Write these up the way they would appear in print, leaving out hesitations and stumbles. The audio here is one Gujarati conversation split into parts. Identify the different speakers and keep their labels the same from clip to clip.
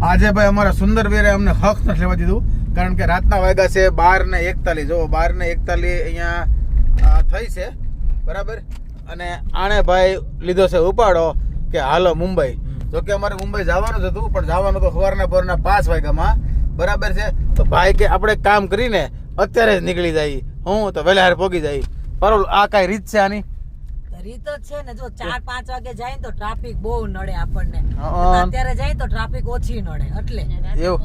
Speaker 1: આજે ભાઈ અમારા સુંદર વીરે અમને હક નથી લેવા દીધું, કારણ કે રાતના વાગ્યા છે 12:41. જો 12:41 અહીંયા થઈ છે, બરાબર. અને આણે ભાઈ લીધો છે ઉપાડો કે હાલો મુંબઈ. જો કે અમારે મુંબઈ જવાનું જ હતું, પણ જવાનું તો સવારના 5 વાગ્યામાં, બરાબર છે. તો ભાઈ કે આપણે કામ કરીને અત્યારે જ નીકળી જાય, હું તો વહેલા પહોંચી જાય. બરોબર, આ કઈ રીત છે આની?
Speaker 2: રીત જ છે ને. જો 4-5 વાગે જાય તો ટ્રાફિક બહુ નડે આપણને, અત્યારે જાય તો ટ્રાફિક ઓછી નડે એટલે
Speaker 1: એવું.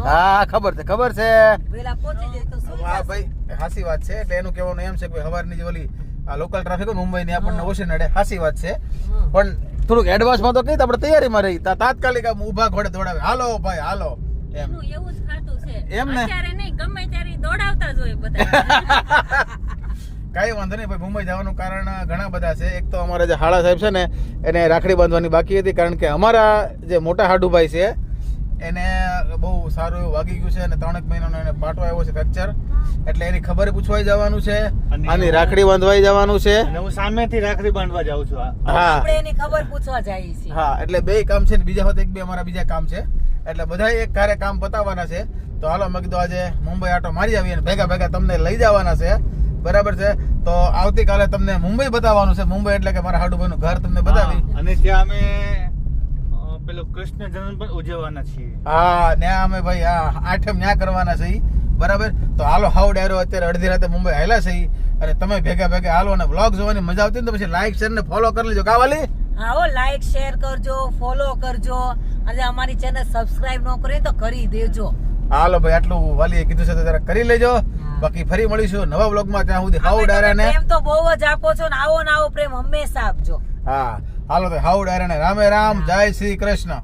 Speaker 1: હા ખબર છે
Speaker 2: વેલા પહોંચી જાય તો શું.
Speaker 1: હા ભાઈ હાસી વાત છે. એટલે એનું કહેવાનું એમ છે કે સવારની જે ઓલી આ લોકલ ટ્રાફિક મુંબઈ ની આપણને ઓછી નડે, હાસી વાત છે. પણ થોડુંક એડવાન્સમાં તો કઈ આપણે તૈયારીમાં રહી, તાત્કાલિક આમ ઊભા ઘોડે દોડાવે, હાલો ભાઈ હાલો એમ.
Speaker 3: એવું જ ખાતું છે
Speaker 1: એમ ને,
Speaker 3: અત્યારે નહીં, ગમે ત્યારે દોડાવતા જ હોય બધા.
Speaker 1: કઈ વાંધો નહીં ભાઈ. મુંબઈ જવાનું કારણ ઘણા બધા છે. એક તો અમારા જે હાડા સાહેબ છે ને, એને રાખડી બાંધવાની બાકી હતી, કારણ કે અમારા જે મોટા હાડુભાઈ છે એને બહુ સારું એવું વાગી ગયું છે અને 3 મહિનાનો એને પાટો આવ્યો છે ફ્રેક્ચર. એટલે એની ખબર પૂછવાઈ જવાનું છે, આની રાખડી બાંધવાઈ જવાનું છે.
Speaker 4: હું સામેથી રાખડી બાંધવા જાઉં છું.
Speaker 1: હા
Speaker 2: આપણે એની ખબર પૂછવા જઈએ છીએ.
Speaker 1: હા, એટલે બે કામ છે ને બીજા હોત 1-2 અમારા બીજા કામ છે, એટલે બધા એક કાર્ય કામ પતાવવાના છે. તો હાલો મેં કીધું આજે મુંબઈ આટો મારી આવીએ, ભેગા ભેગા તમને લઈ જવાના છે, બરાબર છે. તો આવતીકાલે તમને મુંબઈ બતાવવાનું છે. મુંબઈ એટલે કે મારા હાડુભાઈ નું ઘર તમને બતાવી,
Speaker 4: અને ત્યાં અમે પેલો કૃષ્ણ જન્મ પણ ઉજવવાના છીએ.
Speaker 1: હા ન્યા અમે ભાઈ આ 8મ ન્યા કરવાના છે, બરાબર. તો હાલો હાવ ડાયરો અત્યારે અડધી રાતે મુંબઈ હાલ્યા છે, અને તમે ભેગા ભેગા હાલો. અને વ્લોગ જોવાની મજા આવતી ને તો પછી લાઈક શેર ને ફોલો કરી લેજો. કાવાલી
Speaker 2: હા, લાઈક શેર કરજો, ફોલો કરજો, અને અમારી ચેનલ સબસ્ક્રાઇબ ન કરી તો કરી દેજો.
Speaker 1: હાલો ભાઈ, આટલું વાલીએ કીધું છે તો જરા કરી લેજો. બાકી ફરી મળીશું નવા વ્લોગમાં. ત્યાં સુધી હાવ ડાયરા ને
Speaker 2: પ્રેમ તો બહુ જ આપો છો ને આવો પ્રેમ હંમેશા આપજો.
Speaker 1: હા હાલો તો હાવ ડાયરા ને રામે રામ, જય શ્રી કૃષ્ણ.